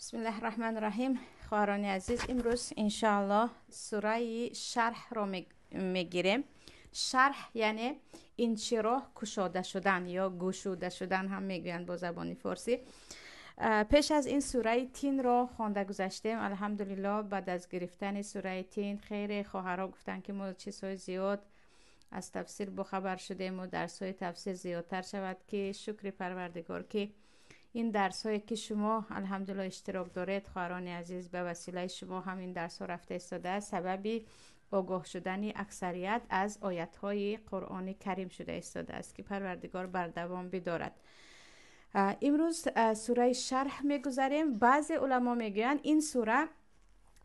بسم الله الرحمن الرحیم. خواهران عزیز، امروز انشاءالله سوره شرح رو میگیریم. شرح یعنی انشراح، گشوده شدن یا گشوده شدن هم میگویند با زبان فارسی. پیش از این سوره تین رو خوانده گذاشتیم. الحمدلله بعد از گرفتن سوره تین خیلی خواهرها گفتن که ما چیزهای زیاد از تفسیر بخبر شدیم و درس‌های تفسیر زیادتر شود، که شکر پروردگار که این درس هایی که شما الحمدلله اشتراک دارید خواهران عزیز، به وسیله شما هم این درس ها رفته استاده، سببی آگاه شدن اکثریت از آیت های قرآن کریم شده استاده است، که پروردگار بر دوام بدارد. امروز سوره شرح میگذاریم. بعضی علما میگویند این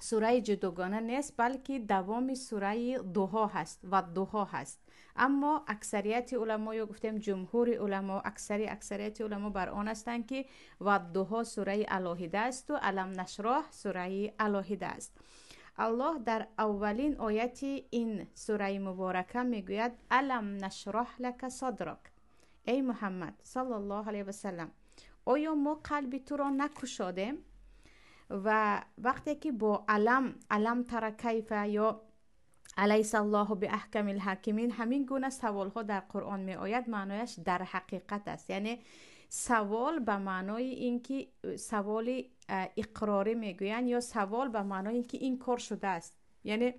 سوره جداگانه نیست، بلکه دوام سوره دوها هست و دوها هست. اما اکثریت علما یا گفتیم جمهور علما، اکثریت علما بر آن هستند که و دوها سوره الهیده است و الم نشرح سوره الهیده است. الله در اولین آیت این سوره مبارکه میگوید الم نشرح لک صدرک، ای محمد صلی الله علیه و سلم، آیا ما قلب تو را نکشادیم؟ و وقتی که با علم تر کیف یا الیس الله باحکم الحاکمین، همین گونه سوال ها در قرآن می آید، معنایش در حقیقت است. یعنی سوال به معنای اینکه سوال اقراری میگویند، یا سوال به معنای اینکه این کار شده است. یعنی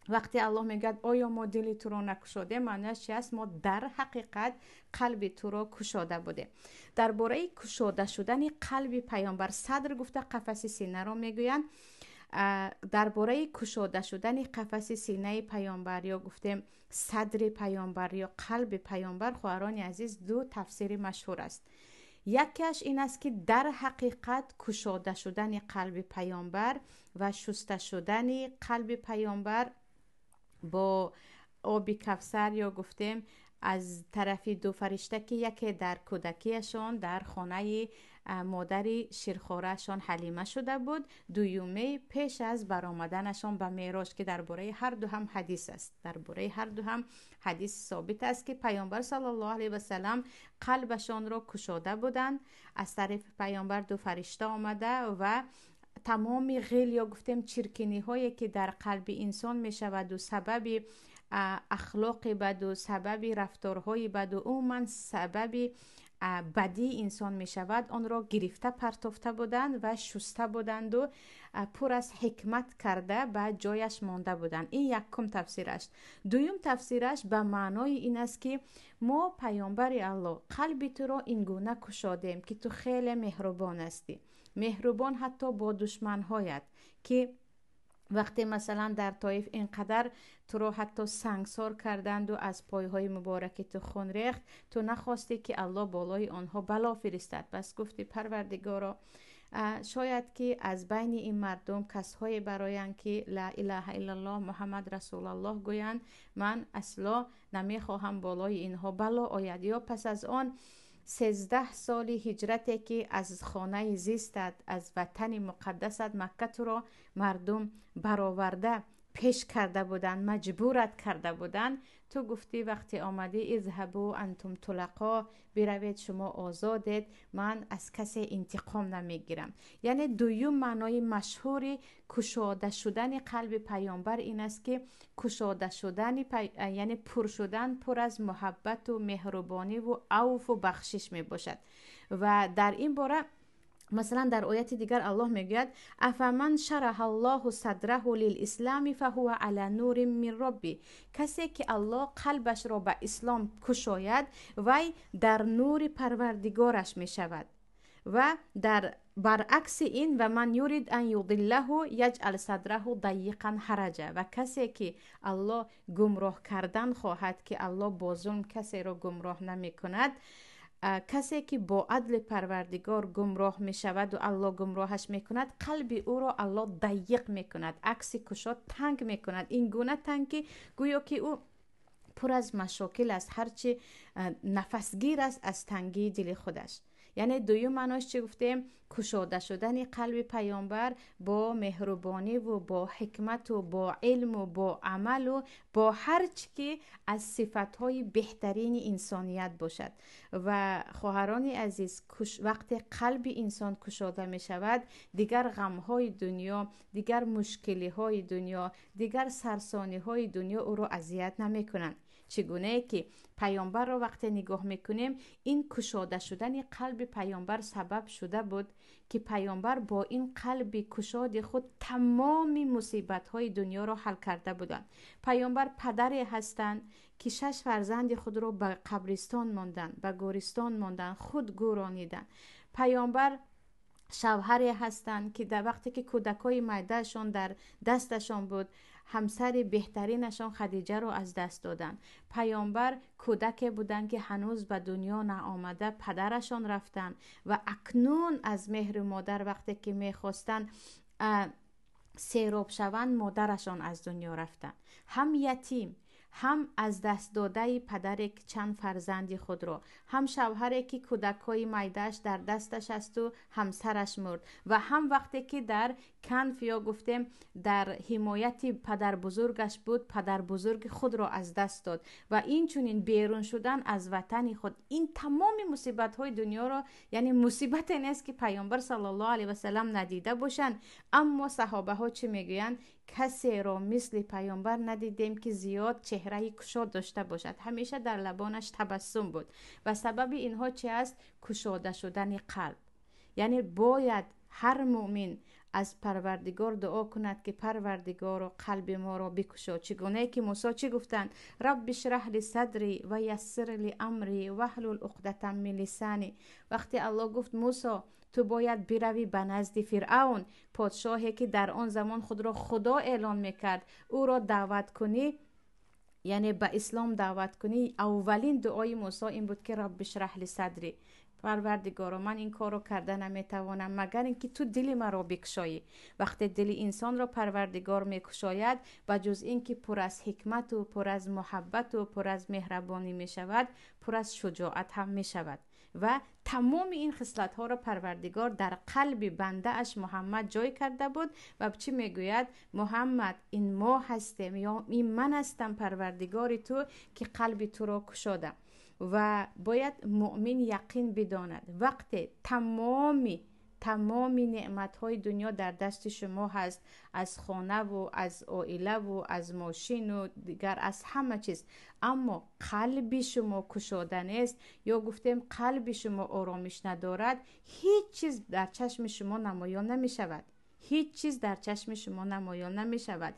وقتی الله میگه آیا ما دل تو را نکشاده، معنیش چی است؟ ما در حقیقت قلب تو را کشاده بوده. درباره کشاده شدن قلب پیامبر، صدر گفته قفس سینه را میگویند. درباره کشاده شدن قفس سینه پیامبر یا گفتیم صدر پیامبر یا قلب پیامبر، خواهران عزیز دو تفسیر مشهور است. یکیش این است که در حقیقت کشاده شدن قلب پیامبر و شسته شدن قلب پیامبر با آب کوثر یا گفتیم از طرف دو فرشته که یکی در کودکیشان در خانه مادر شیرخوارهشان حلیمه شده بود، دویومه پیش از برآمدنشان به معراج، که درباره هر دو هم حدیث است. درباره هر دو هم حدیث ثابت است که پیامبر صلی الله علیه و سلم قلبشان را کشاده بودند. از طرف پیامبر دو فرشته آمده و تمام غل یا گفتیم چرکنی هایی که در قلب انسان می شود و سبب اخلاق بد و سبب رفتارهای بد و عموما سبب بدی انسان می شود، آن را گرفته پرتافته بودند و شسته بودند و پر از حکمت کرده به جایش مانده بودند. این یکم تفسیرش. دویم تفسیرش به معنای این است که ما پیامبر الله قلب تو را این گونه کشادیم که تو خیلی مهربان هستی، مهربان حتی با دشمنهایت، که وقتی مثلا در طایف اینقدر تو رو حتی سنگسار کردند و از پایهای مبارک تو خون ریخت، تو نخواستی که الله بالای آنها بلا فرستد، بس گفتی پروردگارا شاید که از بین این مردم کسهای برایند که لا اله الا الله محمد رسول الله گویند، من اصلا نمیخواهم بالای اینها بلا آید. یا پس از آن 13 سال هجرتی که از خانه زیستت، از وطن مقدست مکه تو را مردم برآورده پیش کرده بودن، مجبورت کرده بودن، تو گفتی وقتی آمدی اذهبوا انتم طلقا، بروید شما آزادید، من از کسی انتقام نمیگیرم. یعنی دویم معنای مشهوری کشاده شدن قلب پیامبر این است که کشاده شدن یعنی پر شدن، پر از محبت و مهربانی و عفو و بخشش می باشد. و در این باره مثلا در آیت دیگر الله میگوید افمن شرح الله صدره للاسلام فهو علی نور من ربی، کسی که الله قلبش را به اسلام کشاید وی در نور پروردگارش می شود. و در برعکس این و من یرید ان یضله یجعل صدره ضیقا حرجا، و کسی که الله گمراه کردن خواهد، که الله با ظلم کسی را گمراه نمی کند، کسی که با عدل پروردگار گمراه می شود و الله گمراهش می کند، قلب او را الله ضیق می کند، عکس کشاد تنگ می کند، این گونه تنگ که گویا که او پر از مشاکل است، هرچی نفسگیر است از تنگی دل خودش. یعنی دوم معناش چی گفتیم؟ کشاده شدن قلب پیامبر با مهربانی و با حکمت و با علم و با عمل و با هر چی که از صفتهای بهترین انسانیت باشد. و خواهران عزیز، وقتی قلب انسان کشاده می شود، دیگر غمهای دنیا، دیگر مشکلی های دنیا، دیگر سرسانی های دنیا او را اذیت نمی کنند. چگونه که پیامبر را وقتی نگاه میکنیم، این کشاده شدن قلب پیامبر سبب شده بود که پیامبر با این قلب کشاد خود تمام مصیبت های دنیا را حل کرده بودند. پیامبر پدری هستند که 6 فرزند خود را به قبرستان ماندند، به گورستان ماندند، خود گورانیدند. پیامبر شوهری هستند که در وقتی که کودکای معدهشان در دستشان بود، همسر بهترینشان خدیجه رو از دست دادن. پیامبر کودک بودن که هنوز به دنیا نآمده پدرشان رفتن و اکنون از مهر مادر وقتی که میخواستن سیراب شوند، مادرشان از دنیا رفتن. هم یتیم، هم از دست داده پدر چند فرزندی خود را، هم شوهری که کودکای مایدهش در دستش است و همسرش مرد، و هم وقتی که در کنف یا گفتیم در حمایت پدر بزرگش بود، پدر بزرگ خود را از دست داد. و این چونین بیرون شدن از وطن خود، این تمام مصیبت های دنیا را، یعنی مصیبت نیست که پیامبر صلی الله علیه و سلم ندیده باشند، اما صحابه ها چه میگویند؟ کسی را مثل پیامبر ندیدیم که زیاد چهره کشاد داشته باشد، همیشه در لبانش تبسم بود. و سبب اینها چه است؟ کشاده شدن قلب. یعنی باید هر مؤمن از پروردگار دعا کند که پروردگار قلب ما را بکشا. چگونه که موسی چی گفتند؟ رب اشرح لی صدری و یسر لی امری واحلل عقدة من لسانی. وقتی الله گفت موسی تو باید بروی به نزد فرعون، پادشاهی که در آن زمان خود را خدا اعلان میکرد، او را دعوت کنی، یعنی به اسلام دعوت کنی، اولین دعای موسی این بود که رب اشرح لی صدری، پروردگارا من این کارو کرده نمیتوانم مگر اینکه تو دل مرا بکشایی. وقتی دل انسان را پروردگار میکشاید، بجز اینکه پر از حکمت و پر از محبت و پر از مهربانی میشود، پر از شجاعت هم میشود. و تمام این خصلت ها را پروردگار در قلب بنده اش محمد جای کرده بود. و چی میگوید؟ محمد این ما هستیم، یا این من هستم پروردگار تو که قلب تو را کشادم. و باید مؤمن یقین بداند وقتی تمام نعمت های دنیا در دست شما هست، از خانه و از عائله و از ماشین و دیگر از همه چیز، اما قلب شما کشاده نیست، یا گفتیم قلب شما آرامش ندارد، هیچ چیز در چشم شما نمایان نمی شود. هیچ چیز در چشم شما نمایان نمی شود.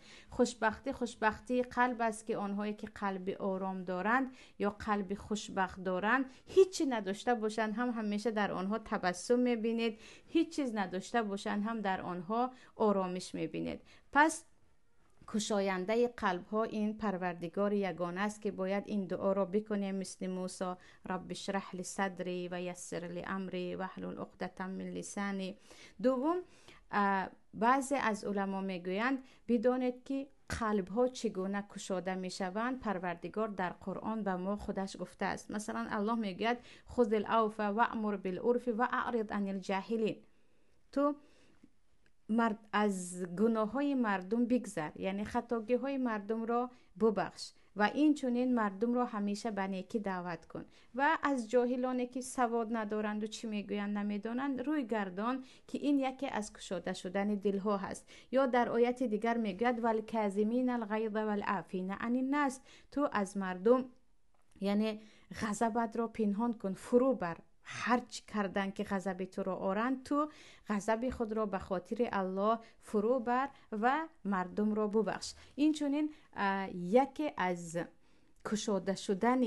خوشبختی قلب است که آنهایی که قلب آرام دارند یا قلب خوشبخت دارند، هیچی نداشته باشند هم همیشه در آنها تبسم می بینید، هیچ چیز نداشته باشند هم در آنها آرامش می بینید. پس کشاینده قلب ها این پروردگار یگانه است که باید این دعا را بکنیم مثل موسی رب اشرح لی صدری و یسر لی امری واحلل عقدة من لسانی. دوم، بعضی از علما میگویند بدانید که قلب ها چگونه کشاده میشوند، پروردگار در قرآن به ما خودش گفته است. مثلا الله میگوید خذ العفو وامر بالعرف و اعرض عن الجاهلین. تو از گناه های مردم بگذر، یعنی خطاگی های مردم را ببخش و این چونین مردم را همیشه به نیکی دعوت کن و از جاهلانی که سواد ندارند و چی میگویند نمیدانند روی گردان، که این یکی از کشاده شدن دل ها هست. یا در آیت دیگر میگوید والکاظمین الغیظ والعافین عن الناس، تو از مردم یعنی غضبت را پنهان کن، فرو بر. هر چی کردن که غضب تو را آرند، تو غضب خود را به خاطر الله فرو بر و مردم را ببخش. این چونین یکی از کشاده شدن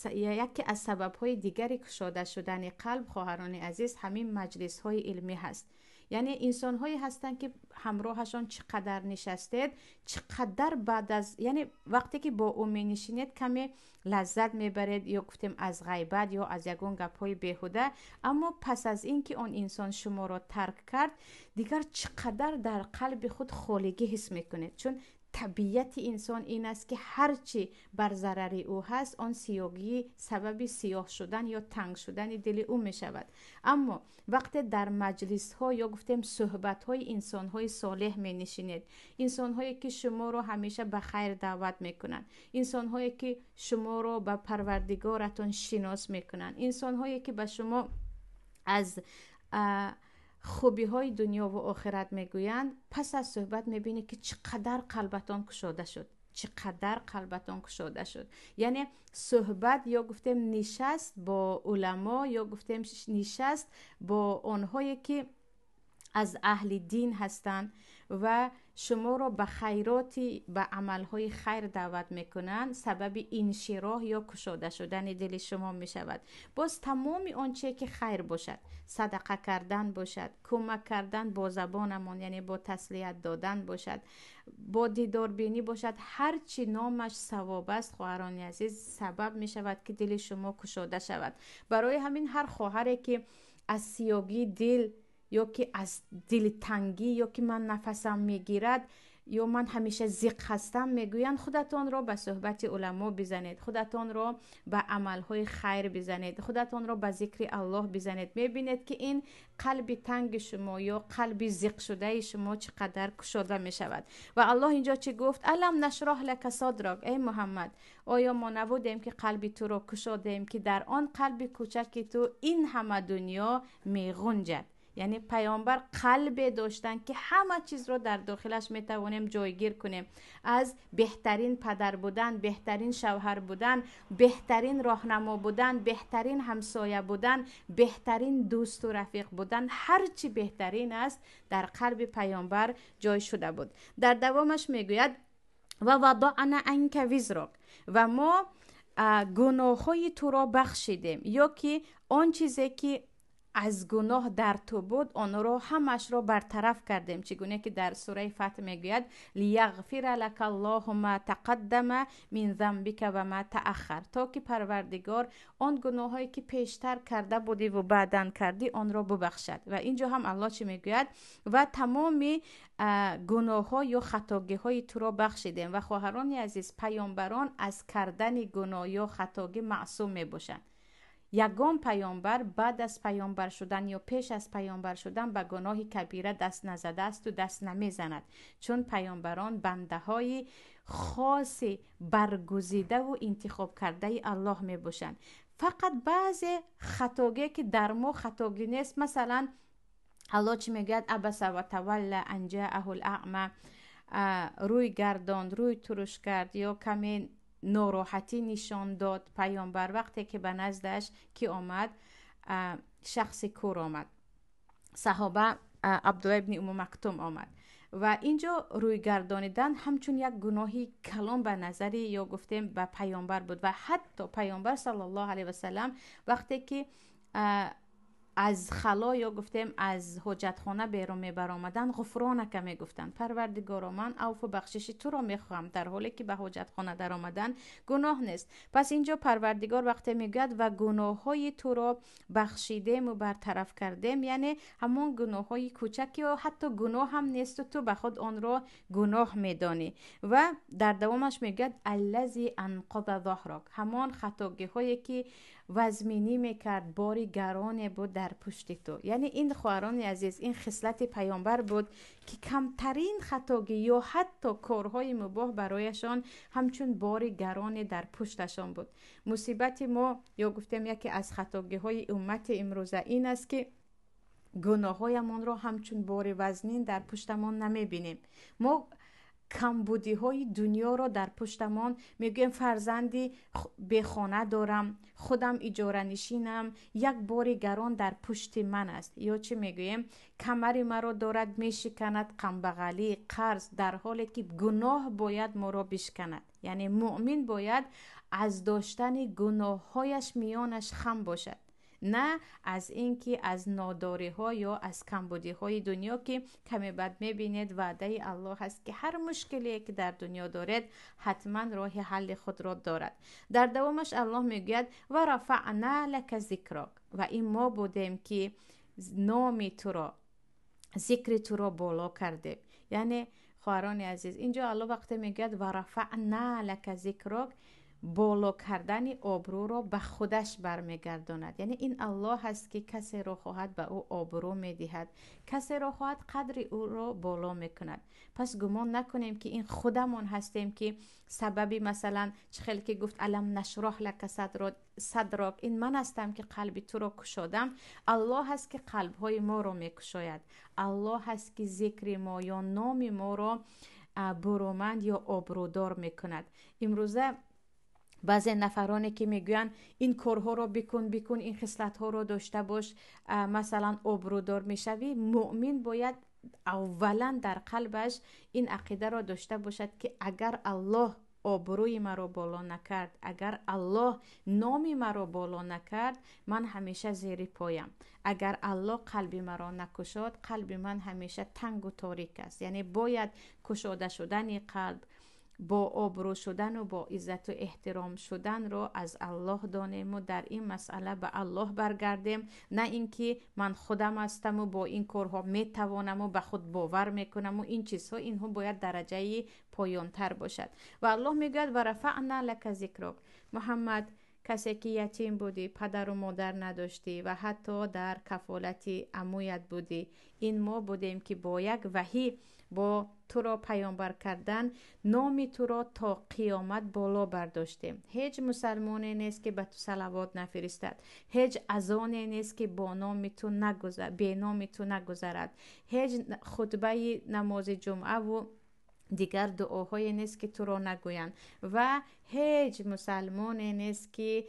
یکی از سبب‌های دیگری کشاده شدن قلب، خواهران عزیز، همین مجلس‌های علمی هست. یعنی انسان‌هایی هستند که همراهشان چقدر نشستید، چقدر بعد از، یعنی وقتی که با او می‌نشینید کمی لذت میبرید، یا گفتیم از غیبت یا از یگان گپ‌های بیهوده، اما پس از این که اون انسان شما را ترک کرد، دیگر چقدر در قلب خود خالگی حس میکنید، چون طبیعت انسان این است که هرچی بر ضرر او هست آن سیاهی سبب سیاه شدن یا تنگ شدن دل او می شود. اما وقتی در مجلس ها یا گفتیم صحبت های انسان های صالح می نشینید، انسان هایی که شما رو همیشه به خیر دعوت می کنند، انسان هایی که شما رو به پروردگارتون شناس می کنند، انسان هایی که به شما از خوبی های دنیا و آخرت میگویند، پس از صحبت میبینی که چقدر قلبتان گشوده شد، چقدر قلبتان گشوده شد. یعنی صحبت یا گفتیم نشست با علما یا گفتیم نشست با آنهایی که از اهل دین هستند و شما را به خیراتی به عملهای خیر دعوت میکنند، سبب انشراح یا گشوده شدن دل شما میشود. باز تمام آنچه که خیر باشد، صدقه کردن باشد، کمک کردن با زبانمان یعنی با تسلیت دادن باشد، با دیدار بینی باشد، هر چی نامش ثواب است خواهران عزیز سبب میشود که دل شما گشوده شود. برای همین هر خواهری که از سیاگی دل یا که از دلتنگی یا که من نفسم میگیرد یا من همیشه زیق هستم میگویند، خودتان را به صحبت علما بزنید، خودتان را به عملهای خیر بزنید، خودتان را به ذکر الله بزنید. میبینید که این قلب تنگ شما یا قلب زیق شده شما چقدر گشوده میشود. و الله اینجا چی گفت؟ الم نشرح لک صدرک، ای محمد آیا ما نبودیم که قلب تو را گشودیم که در آن قلب کوچک تو این همه دنیا میغنجد؟ یعنی پیامبر قلب داشتن که همه چیز رو در داخلش میتوانیم جایگیر کنیم، از بهترین پدر بودن، بهترین شوهر بودن، بهترین راهنما بودن، بهترین همسایه بودن، بهترین دوست و رفیق بودن، هر چی بهترین است در قلب پیامبر جای شده بود. در دوامش میگوید و وضعنا عنک وزرک، و ما گناههای تو را بخشیدیم، یا که آن چیزی که از گناه در تو بود آن را همش را برطرف کردیم، چگونه که در سوره فتح میگوید لیغفر لك الله ما تقدم من ذنبک و ما تأخر، تا که پروردگار آن گناهایی که پیشتر کرده بودی و بعداً کردی آن را ببخشد. و اینجا هم الله چی میگوید؟ و تمام گناه ها یا خطاگی های تو را بخشیدیم. و خواهران عزیز، پیامبران از کردن گناه یا خطاگی معصوم میباشند. یگان پیامبر بعد از پیامبر شدن یا پیش از پیامبر شدن به گناه کبیره دست نزده است و دست نمیزند، چون پیامبران بنده های خاص برگزیده و انتخاب کرده الله می باشند. فقط بعضی خطاگی که در ما خطاگی نیست، مثلا الله چی میگه؟ عبس و تولى ان جاءه الاعمى، روی گرداند، روی ترش کرد یا کمی ناراحتی نشان داد پیامبر وقتی که به نزدش کی آمد؟ شخص کور آمد، صحابه عبدالله ابن ام مکتوم آمد. و اینجا روی گردانیدن همچون یک گناهی کلان به نظری یا گفتیم به پیامبر بود. و حتی پیامبر صلی الله علیه و سلم وقتی که از خلا یا گفتیم از حاجتخانه بیرون میبر آمدن، غفرانک میگفتن، پروردگارا من عفو و بخشش تو را میخواهم، در حالی که به حاجتخانه در آمدن گناه نیست. پس اینجا پروردگار وقتی میگوید و گناه های تو را بخشیدیم و برطرف کردیم، یعنی همون گناه های کوچکی و حتی گناه هم نیست و تو به خود آن را گناه میدانی. و در دوامش میگوید الذی انقض ظهرک، همان خطاگی هایی که وزمینی میکرد، باری گرانه بود در پشت تو. یعنی این خواهران عزیز، این خصلت پیامبر بود که کمترین خطاگی یا حتی کارهای مباح برایشان همچون باری گرانه در پشتشان بود. مصیبت ما یا گفتم یکی از خطاگی های امت امروزه این است که گناه هایمان را همچون باری وزنین در پشتمان نمیبینیم. ما کمبودی های دنیا را در پشتمان میگیم، فرزندی به خانه دارم، خودم اجاره نشینم، یک بار گران در پشت من است. یا چه میگویم؟ کمر مرا دارد میشکند غمبغالی، قرض، در حالی که گناه باید ما را بشکند. یعنی مؤمن باید از داشتن گناه هایش میانش خم باشد، نه از اینکه از ناداری ها یا از کمبودی های دنیا که کمی بعد میبینید وعده الله هست که هر مشکلی که در دنیا دارد حتما راه حل خود را دارد. در دوامش الله میگوید و رفعنا لک ذکرک، و این ما بودیم که نام تو را، ذکر تو را بالا کرده. یعنی خواهران عزیز، اینجا الله وقتی میگه و رفعنا لک ذکرک، بالا کردن آبرو رو به خودش برمیگرداند. یعنی این الله هست که کسی رو خواهد به او آبرو میدهد، کسی رو خواهد قدر او رو بالا میکند. پس گمان نکنیم که این خودمون هستیم که سببی، مثلا خیلی که گفت علم نشرح لک صدرک، این من هستم که قلب تو رو کشادم. الله هست که قلب های ما رو میکشاید. الله هست که ذکر ما یا نام ما رو برومند یا آبرودار میکند. امروزه بعضی نفرانی که میگوین این کارها رو بکن، این خصلت ها رو داشته باش، مثلا آبرودار میشوی. مؤمن باید اولا در قلبش این عقیده را داشته باشد که اگر الله آبروی مرا بالا نکرد، اگر الله نامی مرا بالا نکرد، من همیشه زیر پایم. اگر الله قلب مرا نکشاد، قلب من همیشه تنگ و تاریک است. یعنی باید کشاده شدن قلب، با آبرو شدن و با عزت و احترام شدن رو از الله دانیم و در این مسئله به الله برگردیم. نه اینکه من خودم هستم و با این کارها میتوانم و به خود باور میکنم و این چیزها، اینها باید درجه پایانتر باشد. و الله میگه و رفعنا لک ذکرک، محمد کسی که یتیم بودی، پدر و مادر نداشتی و حتی در کفالت عمویت بودی، این ما بودیم که با یک وحی با تو را پیامبر کردن نام تو را تا قیامت بالا برداشتیم. هیچ مسلمانی نیست که به تو صلوات نفرستد، هیچ اذانی نیست که با نام تو به نام تو نگذرد، هیچ خطبه نماز جمعه و دیگر دعاهای نیست که تو را نگویند و هیچ مسلمانی نیست که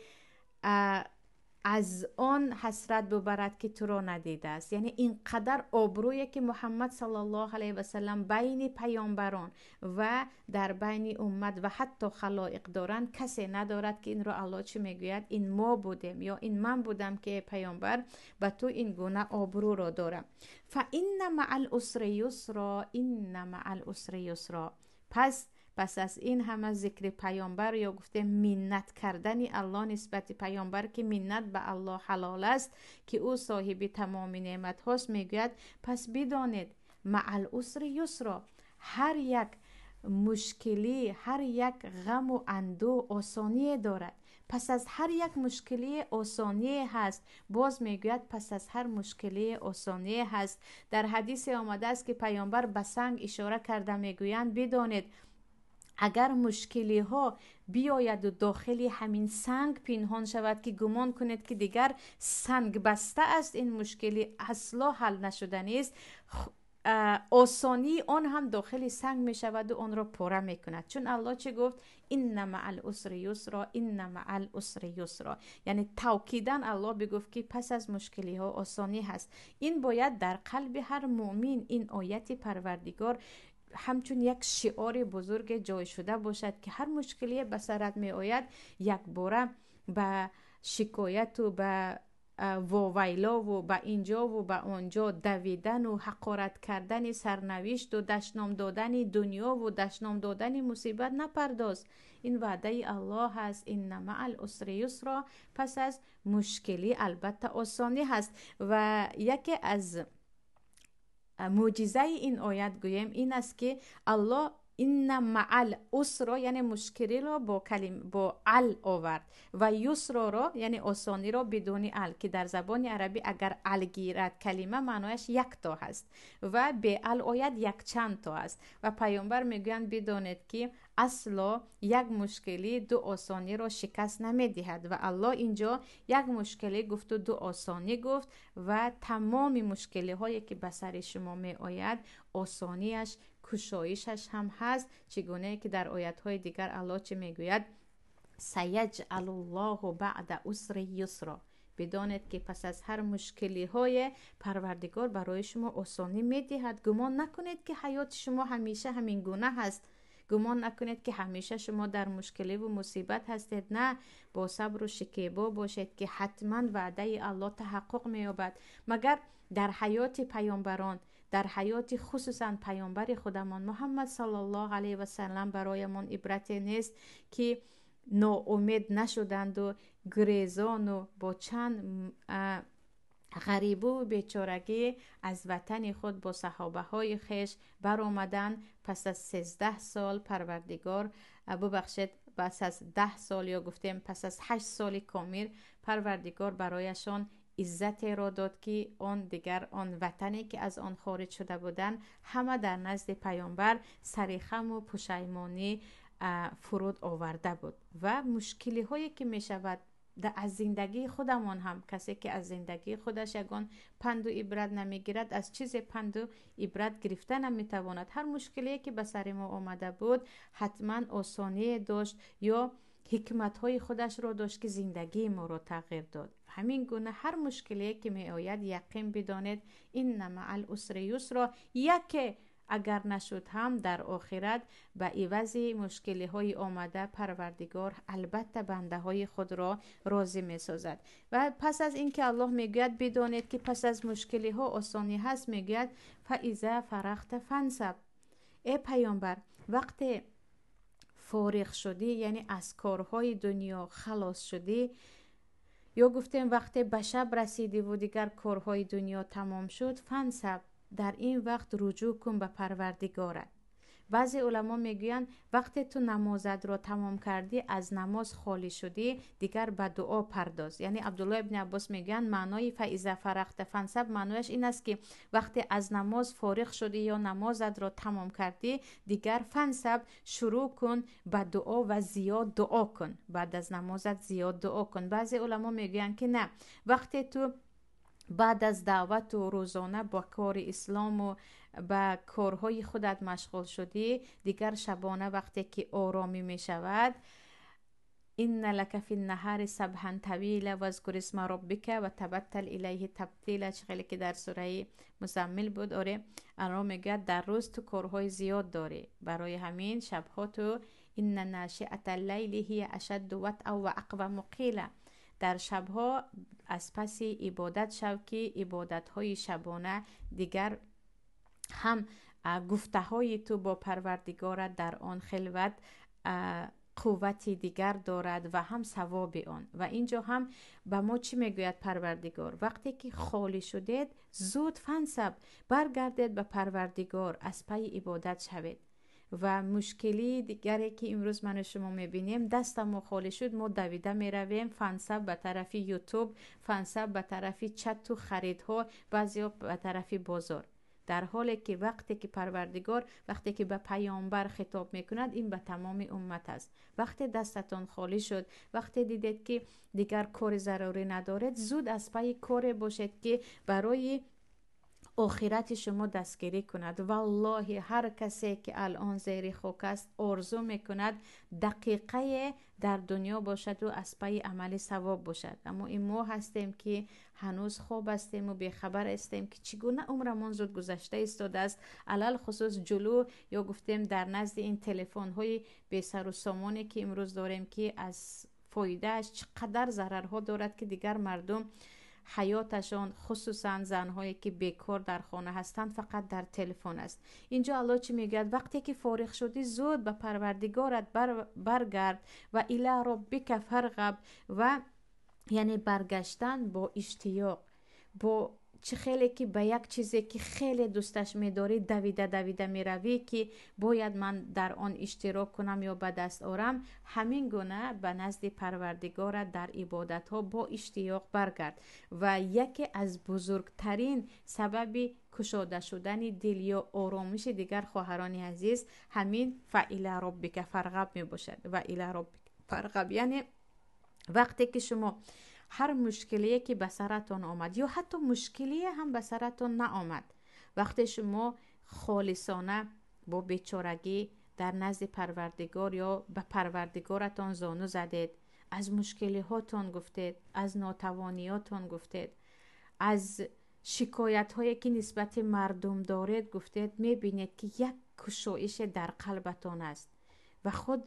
از آن حسرت ببرد که تو را ندیده است. یعنی اینقدر آبرویی که محمد صلی الله علیه و سلم بین پیامبران و در بین امت و حتی خلائق دارند، کسی ندارد که این را الله چی میگوید؟ این ما بودیم یا این من بودم که پیامبر به تو این گونه آبرو را دارم. فإن مع العسر یسرا، این مع العسر یسرا. پس از این همه ذکر پیامبر یا گفته منت کردن الله نسبت پیامبر که منت به الله حلال است که او صاحب تمام نعمت هاست، میگوید پس بدانید مع العسر یسرا، هر یک مشکلی، هر یک غم و اندوه آسانی دارد. پس از هر یک مشکلی آسانی هست. باز میگوید پس از هر مشکلی آسانی هست. در حدیث آمده است که پیامبر به سنگ اشاره کرده میگویند بدانید اگر مشکلی ها بیاید و داخل همین سنگ پنهان شود که گمان کنید که دیگر سنگ بسته است، این مشکلی اصلا حل نشدنی است، آسانی آن هم داخل سنگ می شود و آن را پاره می کند. چون الله چه گفت؟ این مع العسر یسرا، این مع العسر یسرا. یعنی توکیداً الله بگفت که پس از مشکلی ها آسانی هست. این باید در قلب هر مؤمن این آیت پروردگار همچون یک شعار بزرگ جای شده باشد که هر مشکلی به سرت می آید یک باره به شکایت و به ویلا و به اینجا و به آنجا دویدن و حقارت کردن سرنوشت و دشنام دادن دنیا و دشنام دادن مصیبت نپرداز. این وعده الله هست، این مع العسر یسرا. پس از مشکلی البته آسانی هست. و یکی از معجزه این آیت گویم این است که الله این مع العسر یعنی مشکلی را با ال آورد و یسر را یعنی آسانی را بدون ال، که در زبان عربی اگر ال گیرد کلمه معنایش یک تا هست و به ال آید یک چند تا است. و پیامبر میگویند بدانید که اصلا یک مشکلی دو آسانی را شکست نمیدهد و الله اینجا یک مشکلی گفت و دو آسانی گفت و تمام مشکلی هایی که به سر شما می آید آسانیش کشایشش هم هست. چگونه که در آیت های دیگر الله چه میگوید؟ سیجعل الله بعد عسر یسرا. بدانید که پس از هر مشکلی های پروردگار برای شما آسانی میدهد. گمان نکنید که حیات شما همیشه همین گونه هست. گمان نکنید که همیشه شما در مشکلی و مصیبت هستید. نه، با صبر و شکیبا باشید که حتما وعده الله تحقق می‌یابد. مگر در حیات پیامبران، در حیات خصوصا پیامبر خودمان محمد صلی الله علیه و سلم برایمان عبرت نیست که ناامید نشدند و گریزان و با چند غریبه و بیچارگی از وطن خود با صحابه های خیش بر آمدن. پس از 13 سال پروردگار ببخشید پس از 10 سال یا گفتیم پس از 8 سال کامل پروردگار برایشان عزت را داد که آن دیگر آن وطنی که از آن خارج شده بودند همه در نزد پیامبر سریخم و پشیمانی فرود آورده بود و مشکلی هایی که می شود از زندگی خودمان هم کسی که از زندگی خودش یگان پند و عبرت نمیگیرد از چیز پند و عبرت گرفته نمیتواند. هر مشکلی که به سر ما آمده بود حتما آسانی داشت یا حکمت های خودش را داشت که زندگی ما را تغییر داد. همین گونه هر مشکلی که می آید یقین بدانید این مع العسر یسرا، یک اگر نشد هم در آخرت به عوض مشکلی های آمده پروردگار البته بنده های خود را راضی می سازد. و پس از اینکه الله میگوید بدانید که پس از مشکلی ها آسانی هست، میگوید فاذا فرغت فانصب، ای پیامبر وقتی فارغ شدی یعنی از کارهای دنیا خلاص شدی یا گفتیم وقتی به شب رسیدی و دیگر کارهای دنیا تمام شد، فانصب در این وقت رجوع کن به پروردگارت. بعضی علما میگویند وقتی تو نمازت را تمام کردی از نماز خالی شدی دیگر به دعا پرداز. یعنی عبدالله ابن عباس میگویند معنای فاذا فرغت فانصب معنایش این است که وقتی از نماز فارغ شدی یا نمازت را تمام کردی دیگر فانصب شروع کن به دعا و زیاد دعا کن، بعد از نمازت زیاد دعا کن. بعضی علما میگویند که نه، وقتی تو بعد از دعوت و روزانه با کار اسلام و با کارهای خودت مشغول شدی دیگر شبانه وقتی که آرامی می شود این لک فی النهار سبحا طویلا و اذکر اسم ربک و تبتل الیه تبتیلا، چخیلی که در سوره مزمل بود. آره الان میگه در روز تو کارهای زیاد داری، برای همین شبها تو این ناشئه اللیل هی اشد وطئا و اقوم قیلا، در شبها از پس عبادت شو که عبادت های شبانه دیگر هم گفته های تو با پروردگارت در آن خلوت قوتی دیگر دارد و هم ثواب آن. و اینجا هم به ما چی میگوید پروردگار؟ وقتی که خالی شدید زود فانصب برگردید به پروردگار، از پی عبادت شوید. و مشکلی دیگری که امروز من و شما میبینیم دست ما خالی شد ما دویده میرویم فانصب به طرف یوتیوب، فانصب به طرف چت و خریدها، بعضی به طرف بازار، در حالی که وقتی که پروردگار وقتی که به پیامبر خطاب میکند این به تمام امت است. وقتی دستتان خالی شد، وقتی دیدید که دیگر کار ضروری ندارد، زود از پی کار باشید که برای آخرت شما دستگیری کند. والله هر کسی که الان زیر خاک است آرزو میکند دقیقه در دنیا باشد و از پی عمل ثواب باشد، اما این ما هستیم که هنوز خواب هستیم و بیخبر هستیم که چگونه عمرمون زود گذشته ایستاده است. علل خصوص جلو یا گفتیم در نزد این تلفن های بی سر و سامانی که امروز داریم که از فایدهش چقدر ضررها دارد که دیگر مردم حیاتشان خصوصا زنهایی که بیکار در خانه هستند فقط در تلفن است. اینجا الله چی میگه؟ وقتی که فارغ شدی زود به پروردگارت برگرد و الی ربک فرغب، و یعنی برگشتن با اشتیاق، با چه خیلی که به یک چیزی که خیلی دوستش می‌داری دویده میروی که باید من در آن اشتراک کنم یا به دست آورم، همین گونه به نزد پروردگارت در عبادت ها با اشتیاق برگرد. و یکی از بزرگترین سبب کشاده شدن دل یا آرامش دیگر خواهران عزیز همین فالی ربک فرغب می باشد. و الی ربک فرغب یعنی وقتی که شما هر مشکلی که به سرتون آمد یا حتی مشکلی هم به سرتون نآمد، وقتی شما خالصانه با بیچارگی در نزد پروردگار یا به پروردگارتان زانو زدید، از مشکلی هاتون گفتید، از ناتوانیاتون گفتید، از شکایت هایی که نسبت مردم دارید گفتید، میبینید که یک کشایش در قلبتون است. و خود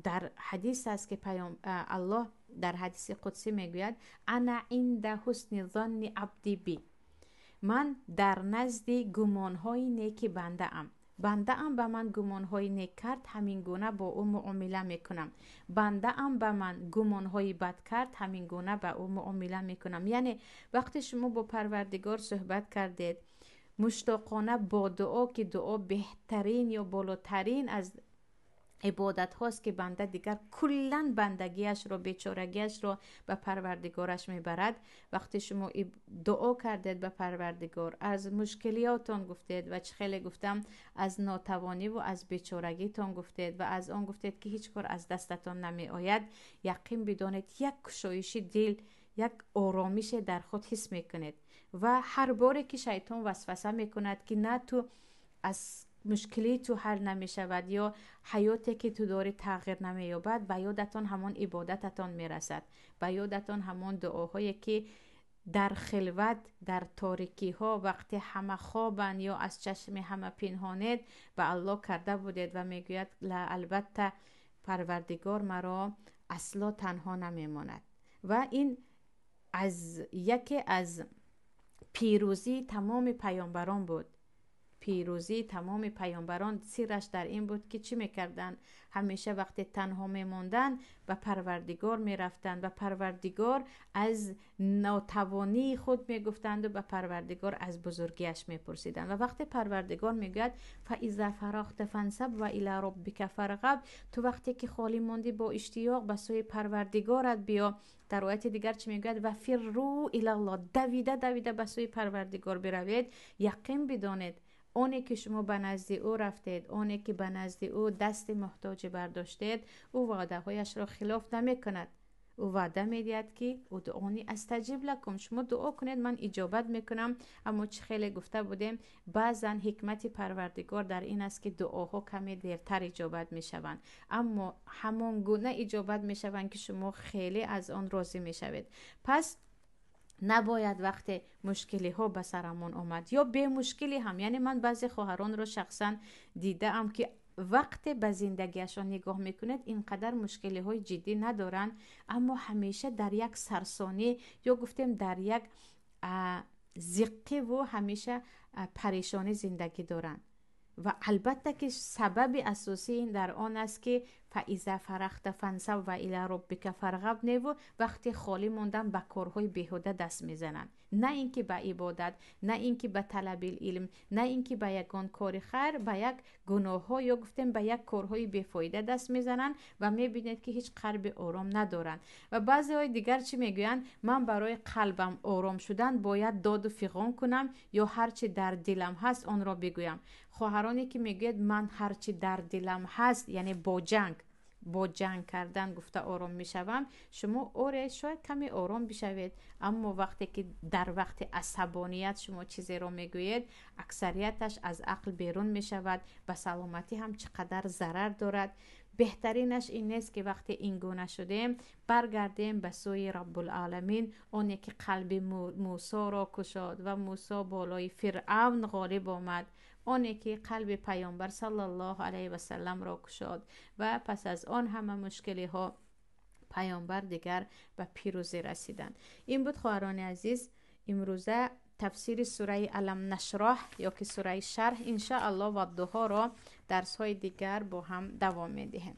در حدیث است که الله در حدیث قدسی میگوید انا عند حسن ظن عبدی بی، من در نزد گمانهای نیک بنده ام. بنده ام به من گمانهای نیک کرد، همین گونه با او معامله میکنم. بنده ام به من گمانهای بد کرد، همین گونه با او معامله میکنم. یعنی وقتی شما با پروردگار صحبت کردید مشتاقانه با دعا، که دعا بهترین یا بالاترین از عبادت هاست که بنده دیگر کلن بندگیش رو، بیچارگیش رو به پروردگارش میبرد. وقتی شما دعا کردید به پروردگار، از مشکلیاتون گفتید و چه خیلی گفتم از ناتوانی و از بیچارگیتون گفتید و از آن گفتید که هیچ کار از دستتون نمی آید، یقین بدانید یک گشایش دل، یک آرامش در خود حس میکنید. و هر باری که شیطان وسوسه میکند که نه تو از مشکلی تو حل نمی شود یا حیاتی که تو داری تغییر نمی یابد، به یادتان همون عبادتتان می رسد، به یادتان همون دعاهایی که در خلوت، در تاریکی ها، وقتی همه خوابند یا از چشم همه پنهانید به الله کرده بودید و می گوید البته پروردگار مرا اصلا تنها نمی ماند. و این از یکی از پیروزی تمام پیامبران بود. پیروزی تمام پیامبران سیرش در این بود که چی میکردن؟ همیشه وقتی تنها میموندن به پروردگار میرفتند و پروردگار از ناتوانی خود میگفتند و به پروردگار از بزرگیش میپرسیدند. و وقتی پروردگار میگوید فاذا فرغت فانصب و الی ربک فارغب، تو وقتی که خالی موندی با اشتیاق به سوی پروردگارت بیا. در آیت دیگر چی میگوید؟ و فروا الی الله، دویده به سوی پروردگار بروید. یقین بدانید اونی که شما به نزد او رفتید، اونی که به نزد او دست محتاج برداشتید، او وعده هایش را خلاف نمی کند. او وعده میدهد که ادعونی استجیب لکم، شما دعا کنید من اجابت میکنم. اما چه خیلی گفته بودیم بعضا حکمت پروردگار در این است که دعاها کمی دیرتر اجابت میشوند، اما همان گونه اجابت میشوند که شما خیلی از آن راضی میشوید. پس نباید وقتی مشکلی ها به سرمون آمد یا به مشکلی هم، یعنی من بعضی خواهران رو شخصا دیدم که وقتی به زندگیشان نگاه میکنید اینقدر مشکلی های جدی ندارن، اما همیشه در یک سرسانی یا گفتیم در یک زقی و همیشه پریشانی زندگی دارن. و البته که سبب اساسی این در آن است که فاذا فرغت فانصب و الی ربک فارغب، و وقتی خالی موندن به کارهای بیهوده دست میزنن، نه اینکه به عبادت، نه اینکه به طلب علم، نه اینکه به یگان کار خیر، به یک گناه ها یا گفتیم به یک کارهای بیفایده دست میزنن و میبینید که هیچ قلب آرام ندارن. و بعضی های دیگر چی میگویند؟ من برای قلبم آرام شدن باید داد و فغان کنم یا هرچی در دلم هست آن را بگویم. خواهرانی که میگوید من هرچی در دلم هست، یعنی با جنگ کردن گفته آرام میشوم، شما اوره شاید کمی آرام بشوید، اما وقتی که در وقت عصبانیت شما چیزی رو میگویید اکثریتش از عقل بیرون میشود، به سلامتی هم چقدر ضرر دارد. بهترینش این نیست که وقتی این گونه شدیم برگردیم به سوی رب العالمین، اونی که قلب موسی را کشاد و موسی بالای فرعون غالب آمد، اونی که قلب پیامبر صلی الله علیه و سلم را کشاد و پس از آن همه مشکلی ها پیامبر دیگر به پیروزی رسیدند. این بود خواهران عزیز امروزه تفسیر سوره الم نشرح یا که سوره شرح. ان شاء الله و دعا را درس های دیگر با هم دوام میدهیم.